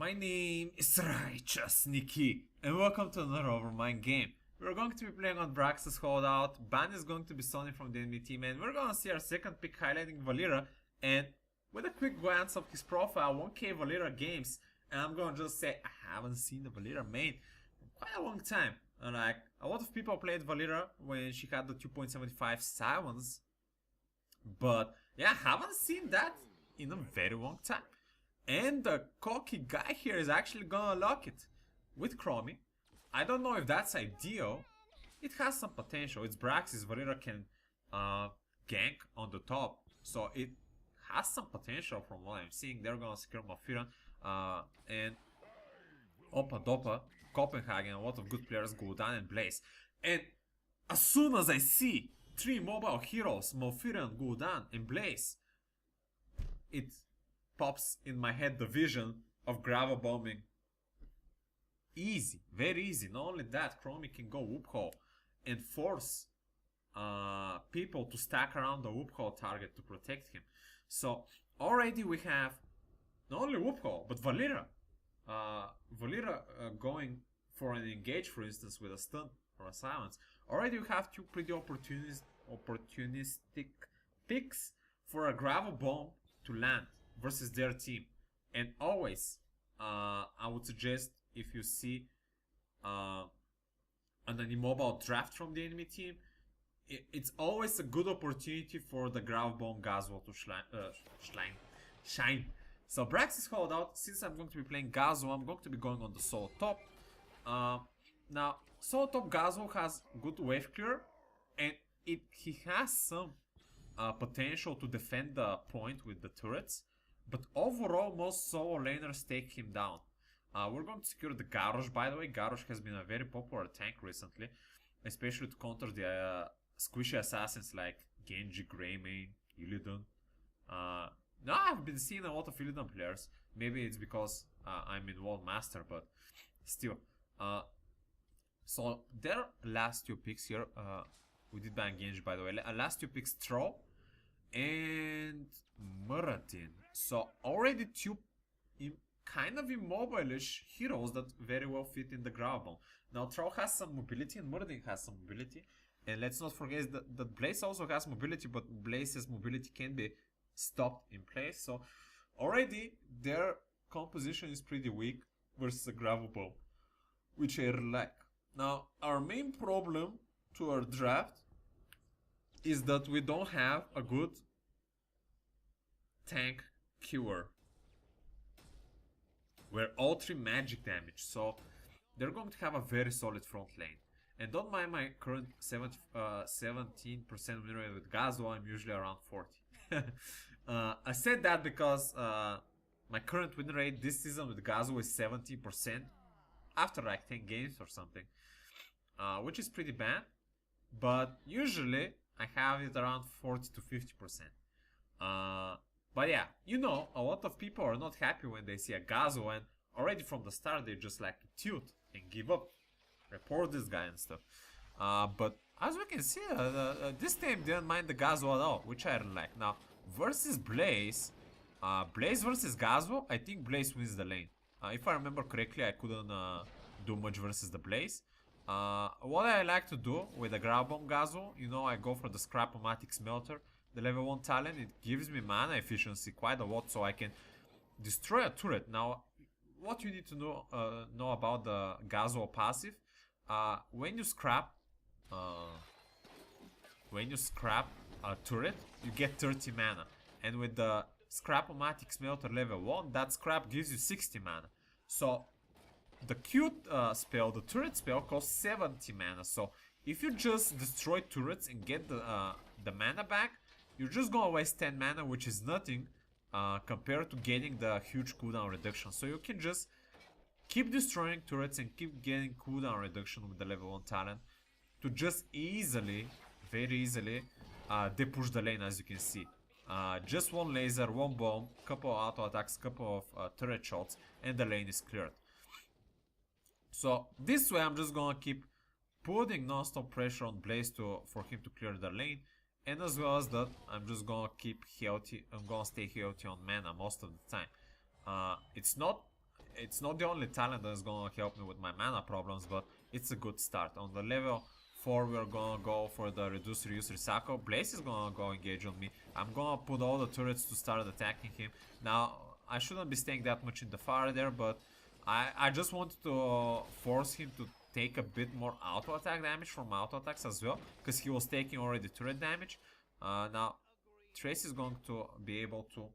My name is RighteousNicky, and welcome to another Overmind game. We're going to be playing on Brax's Holdout, Ban is going to be Sony from the enemy team, and we're going to see our second pick highlighting Valera, and with a quick glance of his profile, 1k Valera games, and I'm going to just say, I haven't seen the Valera main in quite a long time. And like, a lot of people played Valera when she had the 2.75 silence, but yeah, I haven't seen that in a very long time. And the cocky guy here is actually gonna lock it with Chromie. I don't know if that's ideal. It has some potential. It's Braxis. Valera can gank on the top, so it has some potential from what I'm seeing. They're gonna secure Mafiran and Opa Dopa, Copenhagen. A lot of good players, Gul'dan and Blaze. And as soon as I see three mobile heroes, Mafiran, Gul'dan and Blaze, it pops in my head the vision of gravel bombing. Easy, very easy. Not only that, Chromie can go whoop hole and force people to stack around the whoop hole target to protect him. So already we have not only whoop hole but Valera. Valera going for an engage, for instance, with a stun or a silence. Already we have two pretty opportunistic picks for a gravel bomb to land versus their team. And always I would suggest, if you see an immobile draft from the enemy team, it's always a good opportunity for the gravel bomb Gazlowe to shine. So Braxis Holdout, since I'm going to be playing Gazlowe, I'm going to be going on the solo top. Now solo top Gazlowe has good wave clear, and he has some potential to defend the point with the turrets. But overall, most solo laners take him down. We're going to secure the Garrosh, by the way. Garrosh has been a very popular tank recently, especially to counter the squishy assassins like Genji, Greymane, Illidan. Now I've been seeing a lot of Illidan players. Maybe it's because I'm in World Master, but still. So their last two picks here, we did ban Genji, by the way. Last two picks, Troll and Muradin. So already two kind of immobile-ish heroes that very well fit in the gravel. Now Troll has some mobility and Muradin has some mobility. And let's not forget that Blaze also has mobility, but Blaze's mobility can be stopped in place. So already their composition is pretty weak versus a gravel bomb, which I like. Now our main problem to our draft is that we don't have a good tank cure. We're all 3 magic damage, so they're going to have a very solid front lane. And don't mind my current 17% win rate with Gazlowe, I'm usually around 40. I said that because my current win rate this season with Gazlowe is 17% after like 10 games or something, which is pretty bad, but usually I have it around 40 to 50%. But yeah, you know, a lot of people are not happy when they see a Gazlowe, and already from the start they just like tilt and give up, report this guy and stuff. But as we can see, this team didn't mind the Gazlowe at all, which I really like. Now versus Blaze, Blaze versus Gazlowe, I think Blaze wins the lane. If I remember correctly, I couldn't do much versus the Blaze. What I like to do with the grab bomb Gazlowe, you know, I go for the Scrap-O-Matic Smelter, the level 1 talent. It gives me mana efficiency quite a lot, so I can destroy a turret. Now, what you need to know about the Gazlowe passive, when you scrap a turret, you get 30 mana, and with the Scrap-O-Matic Smelter level 1, that scrap gives you 60 mana. So the Q spell, the turret spell, costs 70 mana. So if you just destroy turrets and get the mana back, you're just gonna waste 10 mana, which is nothing compared to getting the huge cooldown reduction. So you can just keep destroying turrets and keep getting cooldown reduction with the level 1 talent to just easily, very easily, depush the lane, as you can see. Just one laser, one bomb, couple of auto attacks, couple of turret shots, and the lane is cleared. So this way I'm just gonna keep putting non-stop pressure on Blaze for him to clear the lane. And as well as that, I'm just gonna keep healthy. I'm gonna stay healthy on mana most of the time. It's not it's not the only talent that is gonna help me with my mana problems, but it's a good start. On the level 4 we're gonna go for the reduce, reuse, recycle. Blaze is gonna go engage on me. I'm gonna put all the turrets to start attacking him. Now I shouldn't be staying that much in the fire there, but I just wanted to force him to take a bit more auto attack damage from auto attacks as well, because he was taking already turret damage. Now Trace is going to be able to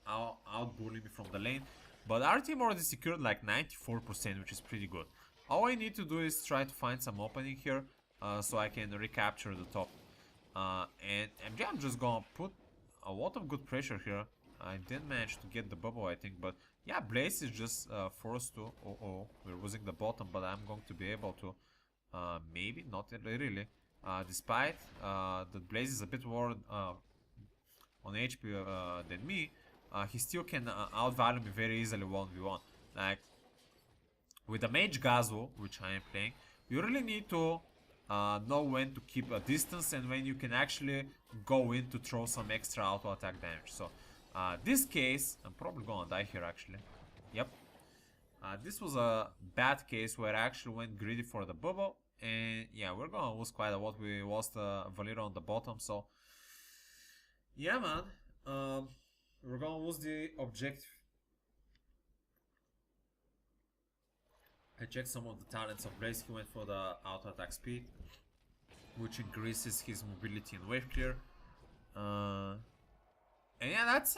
out bully me from the lane, but our team already secured like 94%, which is pretty good. All I need to do is try to find some opening here, so I can recapture the top. And I'm just gonna put a lot of good pressure here. I didn't manage to get the bubble, I think, but yeah, Blaze is just forced to. Oh, we're losing the bottom, but I'm going to be able to. Maybe not really. Despite that Blaze is a bit more on HP than me, he still can outvalue me very easily 1v1. Like with the Mage Gazlowe, which I am playing, you really need to know when to keep a distance and when you can actually go in to throw some extra auto attack damage. So this case, I'm probably gonna die here actually. Yep. This was a bad case where I actually went greedy for the bubble, and yeah, we're gonna lose quite a lot. We lost Valera on the bottom, so yeah, man. We're gonna lose the objective. I checked some of the talents of Blaze. He went for the auto attack speed, which increases his mobility and wave clear. And yeah, that's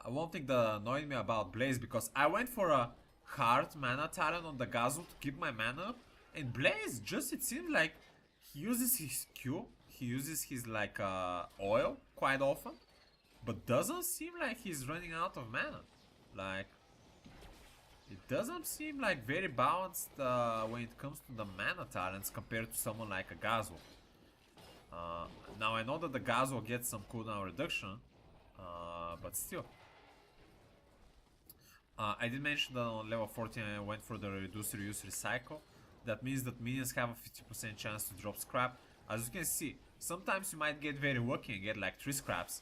one thing that annoyed me about Blaze, because I went for a hard mana talent on the Gazlowe to keep my mana up, and Blaze just, it seemed like he uses his Q, he uses his like oil quite often, but doesn't seem like he's running out of mana. Like, it doesn't seem like very balanced when it comes to the mana talents compared to someone like a Gazlowe. Now I know that the Gazlowe gets some cooldown reduction, but still. I did mention that on level 14 I went for the reduce, reuse, recycle. That means that minions have a 50% chance to drop scrap. As you can see, sometimes you might get very lucky and get like 3 scraps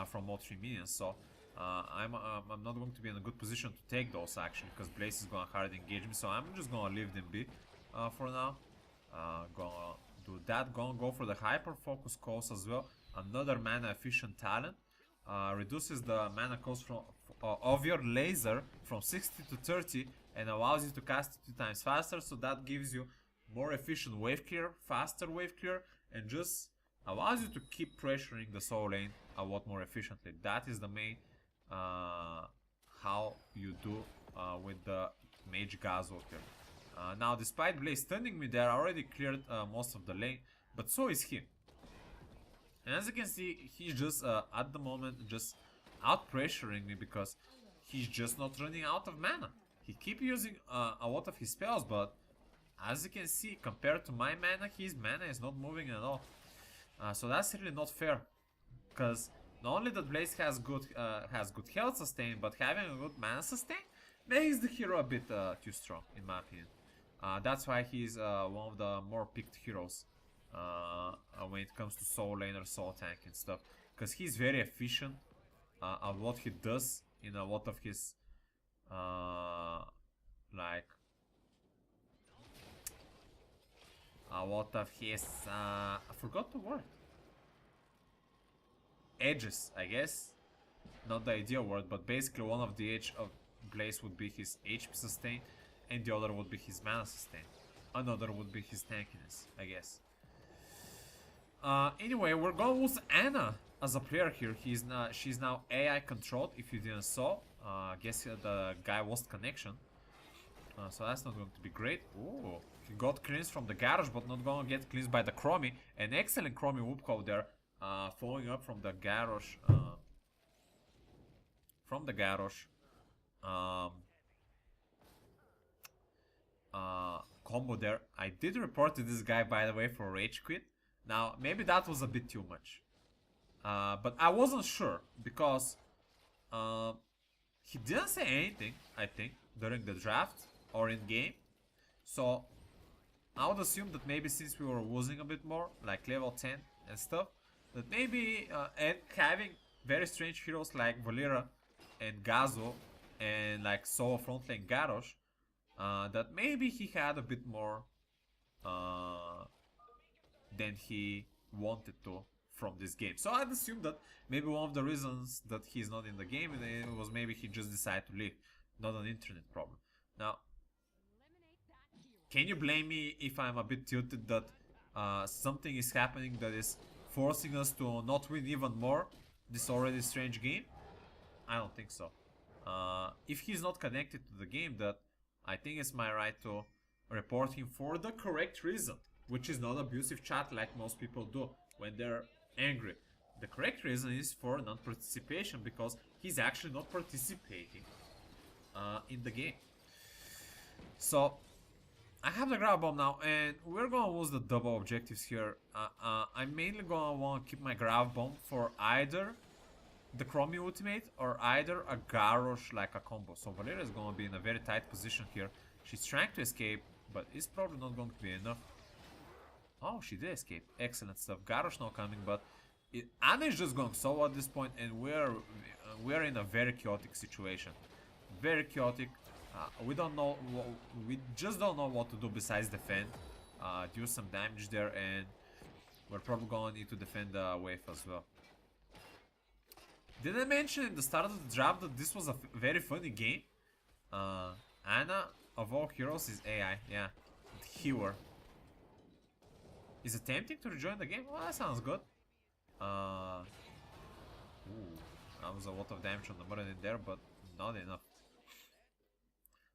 from all 3 minions. So I'm not going to be in a good position to take those actually, because Blaze is gonna hard engage me. So I'm just gonna leave them be for now. Gonna do that. Gonna go for the hyper focus calls as well. Another mana efficient talent. Reduces the mana cost of your laser from 60 to 30 and allows you to cast it 2 times faster, so that gives you more efficient wave clear, faster wave clear, and just allows you to keep pressuring the soul lane a lot more efficiently. That is the main how you do with the Mage Gazlowe here. Now, despite Blaze stunning me there, I already cleared most of the lane, but so is he. And as you can see, he's just at the moment just out pressuring me, because he's just not running out of mana. He keeps using a lot of his spells, but as you can see, compared to my mana, his mana is not moving at all. So that's really not fair, because not only that Blaze has good health sustain, but having a good mana sustain makes the hero a bit too strong, in my opinion. That's why he's one of the more picked heroes when it comes to soul lane or soul tank and stuff, because he's very efficient at what he does in a lot of his like a lot of his I forgot the word, edges, I guess. Not the ideal word, but basically one of the edge of Blaze would be his HP sustain, and the other would be his mana sustain. Another would be his tankiness, I guess. Anyway, we're gonna lose Anna as a player here. She's now AI controlled, if you didn't saw. I guess the guy lost connection. So that's not going to be great. Ooh, he got cleansed from the garage, but not gonna get cleansed by the Chromie. An excellent Chromie whoop call there, following up from the garage. Combo there. I did report to this guy, by the way, for rage quit. Now, maybe that was a bit too much. But I wasn't sure, because he didn't say anything, I think, during the draft or in game. So I would assume that maybe since we were losing a bit more, like level 10 and stuff, that maybe and having very strange heroes like Valera and Gazlowe and like solo frontline Garrosh, that maybe he had a bit more than he wanted to from this game. So I'd assume that maybe one of the reasons that he's not in the game was maybe he just decided to leave, not an internet problem. Now, can you blame me if I'm a bit tilted that something is happening that is forcing us to not win even more this already strange game? I don't think so. If he's not connected to the game, that I think it's my right to report him for the correct reason, which is not abusive chat like most people do when they're angry. The correct reason is for non-participation, because he's actually not participating in the game. So I have the grab bomb now, and we're gonna lose the double objectives here. I'm mainly gonna want to keep my grab bomb for either the Chromie ultimate or either a Garrosh like a combo. So Valera is gonna be in a very tight position here. She's trying to escape, but it's probably not going to be enough. Oh, she did escape. Excellent stuff. Garrosh now coming, but Ana is just going solo at this point, and we're in a very chaotic situation. Very chaotic. We don't know. We just don't know what to do besides defend. Do some damage there, and we're probably going to need to defend the wave as well. Did I mention in the start of the draft that this was a very funny game? Ana, of all heroes, is AI. Yeah, the healer. Is attempting to rejoin the game? Well, that sounds good. Ooh, that was a lot of damage on the button in there, but not enough.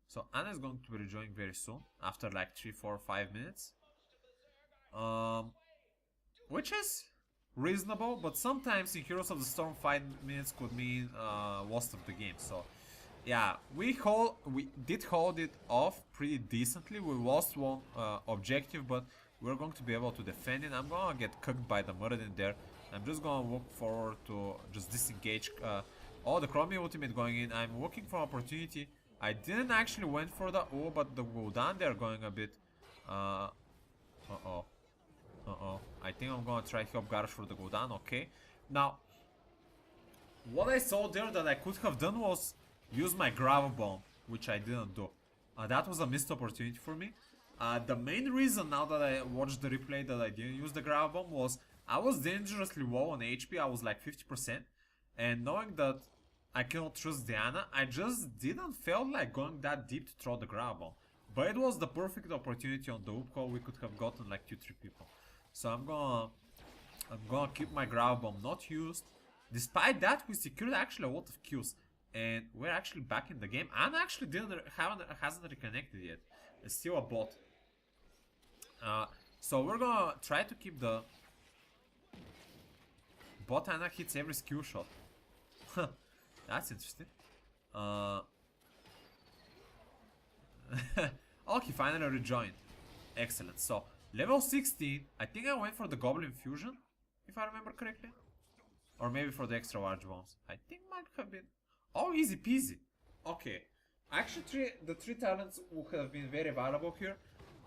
So Ana is going to be rejoining very soon, after like 3, 4, 5 minutes. Which is reasonable, but sometimes in Heroes of the Storm 5 minutes could mean loss of the game. So yeah, we did hold it off pretty decently. We lost one objective, but we're going to be able to defend it. I'm gonna get cooked by the Muradin there. I'm just gonna look forward to just disengage. Oh, the Chromie ultimate going in. I'm looking for opportunity. I didn't actually went for the O, but the Gul'dan they're going a bit. Uh-oh. I think I'm gonna try to help Garrosh for the Gul'dan. Okay. Now, what I saw there that I could have done was use my Gravel Bomb, which I didn't do. That was a missed opportunity for me. The main reason now that I watched the replay that I didn't use the Gravel Bomb was I was dangerously low on HP. I was like 50%. And knowing that I cannot trust Diana, I just didn't feel like going that deep to throw the Gravel Bomb. But it was the perfect opportunity on the up call. We could have gotten like 2-3 people. So I'm gonna keep my Gravel Bomb not used. Despite that, we secured actually a lot of kills. And we're actually back in the game. Ana actually hasn't reconnected yet. It's still a bot. So we're gonna try to keep the bot. Ana hits every skill shot. That's interesting. Oh, he finally rejoined. Excellent. So level 16. I think I went for the Goblin Fusion, if I remember correctly, or maybe for the extra large bombs. I think might have been. Oh, easy peasy. Okay. Actually, the 3 talents would have been very valuable here.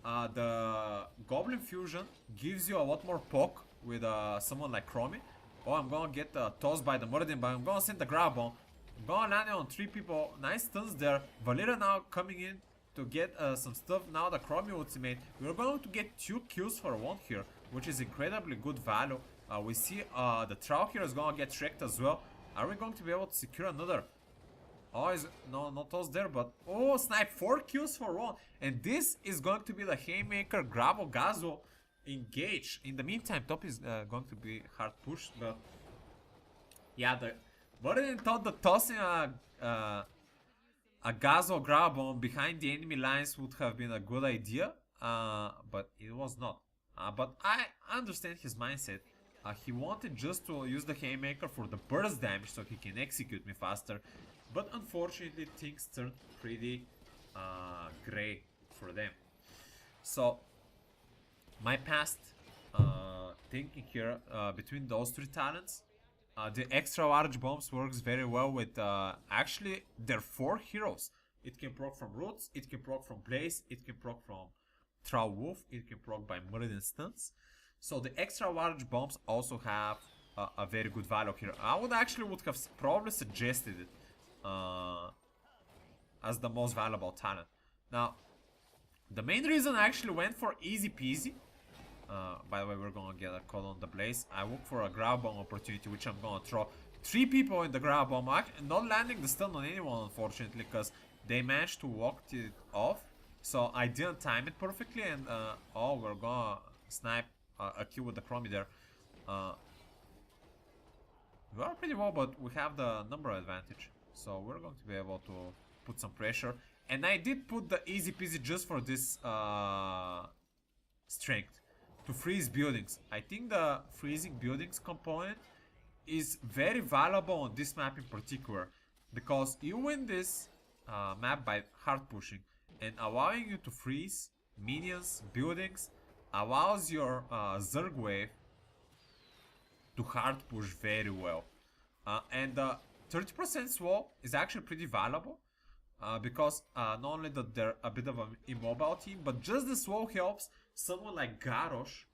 The Goblin Fusion gives you a lot more poke with someone like Chromie. Oh, I'm gonna get tossed by the Muradin, but I'm gonna send the grab bomb. I'm gonna land it on 3 people. Nice stuns there. Valera now coming in to get some stuff. Now the Chromie ultimate. We're going to get 2 kills for 1 here, which is incredibly good value. We see the Troll here is gonna get wrecked as well. Are we going to be able to secure another? Oh, no, not us there, but oh, snipe 4 kills for 1, and this is going to be the Haymaker Grabo Gazlowe engage. In the meantime, top is going to be hard pushed, but yeah, but I thought that tossing a Gazlowe grab bomb behind the enemy lines would have been a good idea, but it was not. But I understand his mindset. He wanted just to use the Haymaker for the burst damage so he can execute me faster. But unfortunately things turned pretty grey for them. So my past thinking here between those 3 talents, the extra large bombs works very well with actually there are 4 heroes. It can proc from Roots, it can proc from Blaze, it can proc from Troll Wolf, it can proc by Muradin stuns. So the extra large bombs also have a very good value here. I would actually have probably suggested it as the most valuable talent. Now, the main reason I actually went for easy peasy. By the way, we're gonna get a call on the Blaze. I look for a grab bomb opportunity, which I'm gonna throw 3 people in the grab bomb, not landing the stun on anyone, unfortunately, because they managed to walk it off. So I didn't time it perfectly, and oh, we're gonna snipe a kill with the Chromie there. We are pretty well, but we have the number advantage, so we're going to be able to put some pressure. And I did put the easy peasy just for this strength, to freeze buildings. I think the freezing buildings component is very valuable on this map in particular, because you win this map by hard pushing, and allowing you to freeze minions, buildings, allows your Zerg wave to hard push very well. And the 30% swap is actually pretty valuable, because not only that they're a bit of an immobile team, but just the swap helps someone like Garrosh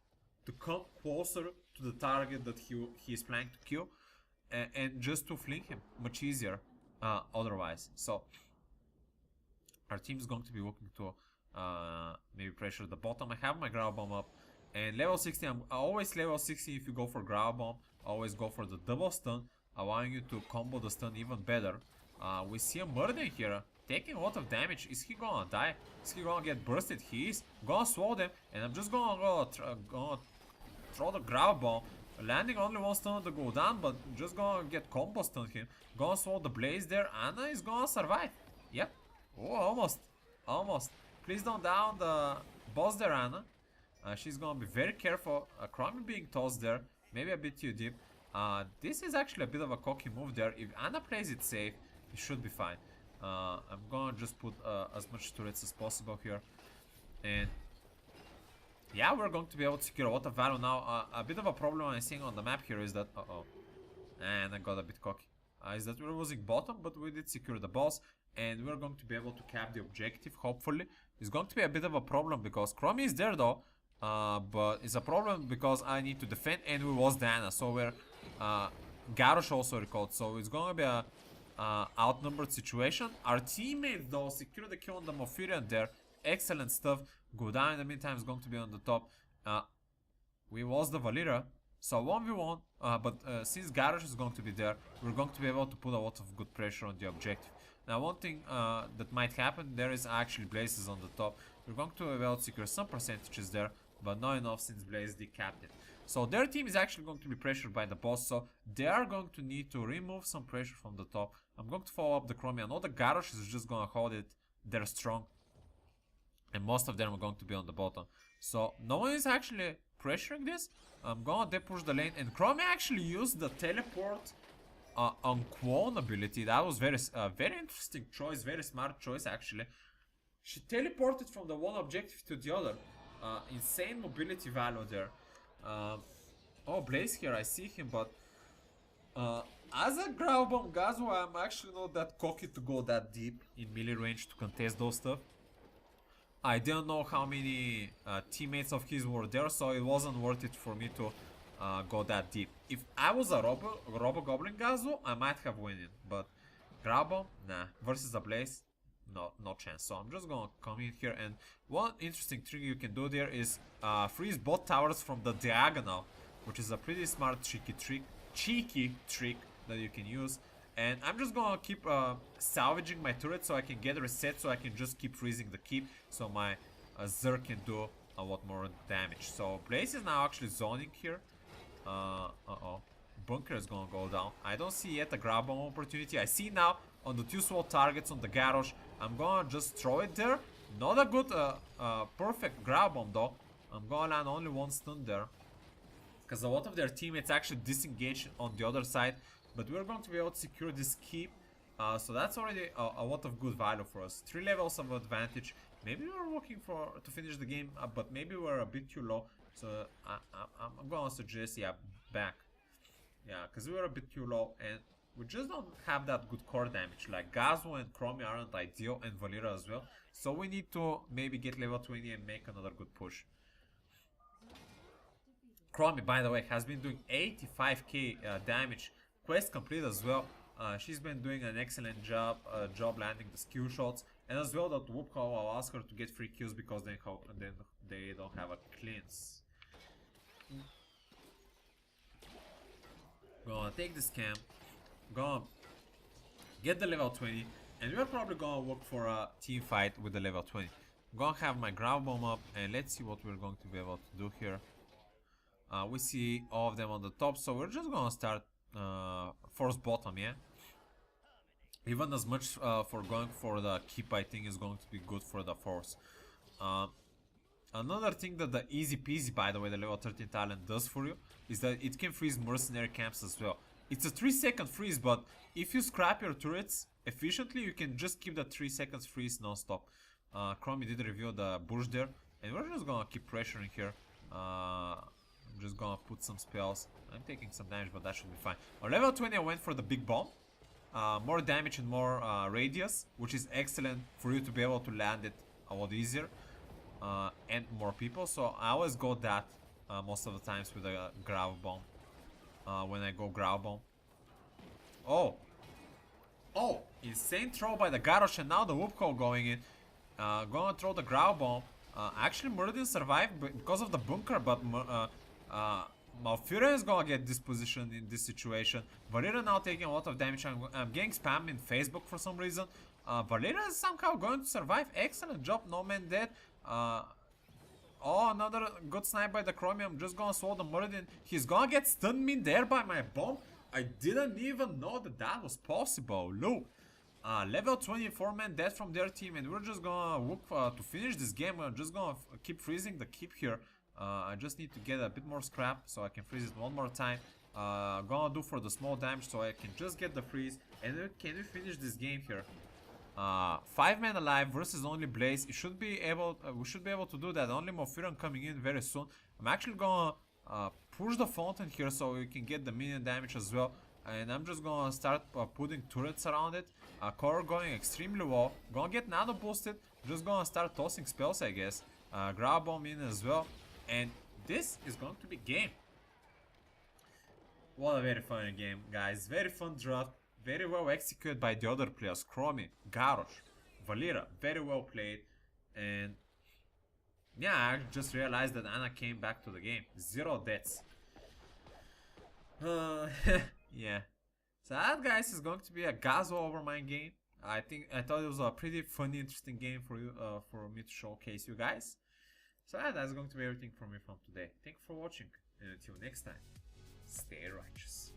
to come closer to the target that he is planning to kill, and just to fling him much easier otherwise. So our team is going to be looking to maybe pressure the bottom. I have my ground bomb up, and level 60, I'm always level 60 if you go for ground bomb. Always go for the double stun, allowing you to combo the stun even better. We see a Murder here taking a lot of damage. Is he gonna die? Is he gonna get bursted? He is gonna swallow them, and I'm just gonna throw the ground bomb, landing only one stun to go down, but just gonna get combo stun him. Gonna swallow the Blaze there. Ana is gonna survive. Yep. Oh, almost. Please don't down the boss there, Ana. She's gonna be very careful. Chromie being tossed there, maybe a bit too deep. This is actually a bit of a cocky move there. If Ana plays it safe, it should be fine. I'm gonna just put as much turrets as possible here, and yeah, we're going to be able to secure a lot of value now. A bit of a problem I'm seeing on the map here is that and I got a bit cocky. Is that we're losing bottom, but we did secure the boss, and we're going to be able to cap the objective. Hopefully, it's going to be a bit of a problem because Chromie is there though. But it's a problem because I need to defend, and we lost Diana, so we're Garrosh also recalled, so it's gonna be a outnumbered situation. Our teammate though secured the kill on the Mophirian there. Excellent stuff. Go down in the meantime is going to be on the top. We lost the Valira, so 1v1, but since Garrosh is going to be there, we're going to be able to put a lot of good pressure on the objective. Now one thing that might happen, there is actually Blazes on the top. We're going to be able to secure some percentages there, but not enough since Blaze decapped it. So their team is actually going to be pressured by the boss, so they are going to need to remove some pressure from the top. I'm going to follow up the Chromie. I know the Garrosh is just going to hold it. They're strong, and most of them are going to be on the bottom. So no one is actually pressuring this. I'm going to depush the lane, and Chromie actually used the teleport on Quone ability. That was very interesting choice, very smart choice actually. She teleported from the one objective to the other. Insane mobility value there. Oh, Blaze here, I see him, but as a ground bomb Gazlowe, I'm actually not that cocky to go that deep in melee range to contest those stuff. I didn't know how many teammates of his were there, so it wasn't worth it for me to go that deep. If I was a Robo Goblin Gazlowe, I might have won it, but ground bomb, nah. Versus a Blaze, no chance. So I'm just gonna come in here, and one interesting trick you can do there is freeze both towers from the diagonal, which is a pretty smart cheeky trick that you can use. And I'm just gonna keep salvaging my turret so I can get reset, so I can just keep freezing the keep, so my Zerg can do a lot more damage. So Blaze is now actually zoning here. Bunker is gonna go down. I don't see yet a grab bomb opportunity. I see now on the 2 SWAT targets on the Garrosh. I'm gonna just throw it there. Not a good perfect grab bomb though. I'm gonna land only one stun there, because a lot of their teammates actually disengage on the other side. But we're going to be able to secure this keep. So that's already a lot of good value for us. 3 levels of advantage. Maybe we're looking to finish the game, but maybe we're a bit too low. So I'm gonna suggest, yeah, back. Yeah, because we were a bit too low, and we just don't have that good core damage. Like Gazlowe and Chromie aren't ideal, and Valira as well. So we need to maybe get level 20 and make another good push. Chromie, by the way, has been doing 85k damage. Quest complete as well. She's been doing an excellent job landing the skill shots, and as well that Whoop Call allows her to get free kills because they don't have a cleanse. Gonna take this camp, gonna get the level 20, and we're probably gonna look for a team fight with the level 20. I'm gonna have my ground bomb up, and let's see what we're going to be able to do here. We see all of them on the top, so we're just gonna start force bottom, yeah. Even as much for going for the keep, I think is going to be good for the force. Another thing that the easy peasy, by the way, the level 13 talent does for you is that it can freeze mercenary camps as well. It's a 3-second freeze, but if you scrap your turrets efficiently, you can just keep the 3 seconds freeze non-stop. Chromie did reveal the bush there, and we're just gonna keep pressuring here. I'm just gonna put some spells. I'm taking some damage, but that should be fine. On level 20, I went for the big bomb. More damage and more radius, which is excellent for you to be able to land it a lot easier. And more people, so I always go that most of the times with a growl bomb. When I go growl bomb. Oh, insane throw by the Garrosh, and now the Whoop Call going in. Gonna throw the growl bomb. Actually, Muradin survived because of the bunker, but Malfurion is gonna get dispositioned in this situation. Valeria now taking a lot of damage. I'm getting spammed in Facebook for some reason. Valeria is somehow going to survive. Excellent job, no man dead. Oh, another good snipe by the Chromie. I'm just gonna swallow the Muradin. He's gonna get stunned me there by my bomb. I didn't even know that that was possible. Look, level 24 man dead from their team, and we're just gonna look to finish this game. We're just gonna keep freezing the keep here. I just need to get a bit more scrap so I can freeze it one more time. Gonna do for the small damage so I can just get the freeze. And can we finish this game here? 5 men alive versus only Blaze. We should be able to do that. Only Malfurion coming in very soon. I'm actually gonna push the fountain here so we can get the minion damage as well. And I'm just gonna start putting turrets around it. Core going extremely low. Gonna get nano boosted. Just gonna start tossing spells, I guess. Grab bomb in as well. And this is going to be game. What a very fun game, guys. Very fun draft. Very well executed by the other players. Chromie, Garrosh, Valeria, very well played. And yeah, I just realized that Anna came back to the game. 0 deaths. Yeah. So that, guys, is going to be a Gazlowe Overmind game. I thought it was a pretty funny, interesting game for you, for me to showcase you guys. So yeah, that's going to be everything from me from today. Thank you for watching, and until next time, stay righteous.